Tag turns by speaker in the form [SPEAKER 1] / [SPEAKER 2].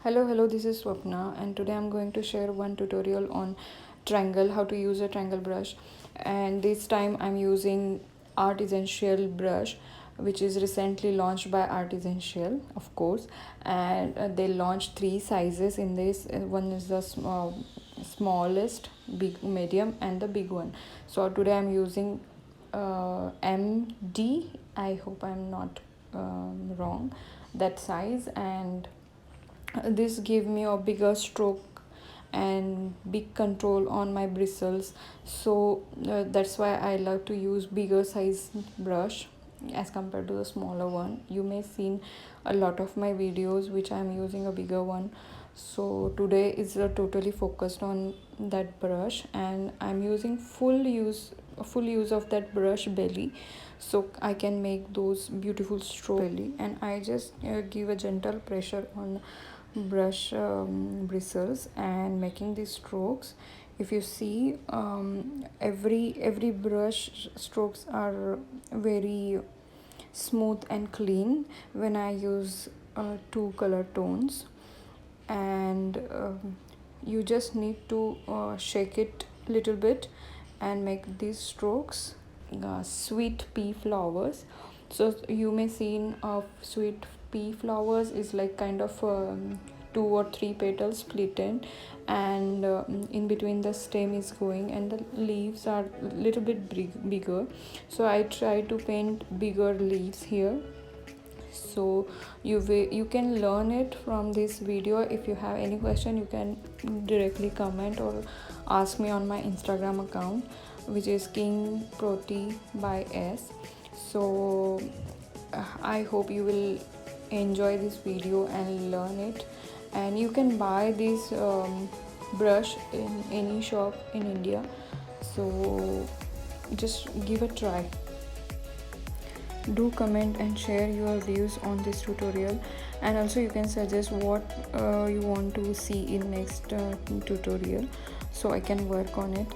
[SPEAKER 1] Hello, this is Swapna, and today I'm going to share one tutorial on triangle, how to use a triangle brush. And this time I'm using Art Essential brush, which is recently launched by Art Essential, of course. And they launched three sizes in this. One is the smallest, big, medium, and the big one. So today I'm using MD. I hope I'm not wrong that size, and this gave me a bigger stroke and big control on my bristles. So that's why I love to use bigger size brush as compared to the smaller one. You may seen a lot of my videos which I'm using a bigger one. So today is totally focused on that brush, and I'm using full use of that brush belly, so I can make those beautiful stroke belly. And I just give a gentle pressure on brush bristles and making these strokes. If you see, every brush strokes are very smooth and clean when I use two color tones. And you just need to shake it little bit and make these strokes. Sweet pea flowers, so you may seen of sweet pea flowers is like kind of two or three petals split in, and in between the stem is going, and the leaves are little bit bigger. So I try to paint bigger leaves here. So you can learn it from this video. If you have any question, you can directly comment or ask me on my Instagram account, which is King Proti by S. So I hope you will enjoy this video and learn it. And you can buy this brush in any shop in India, so just give a try. Do comment and share your views on this tutorial, and also you can suggest what you want to see in next tutorial, so I can work on it.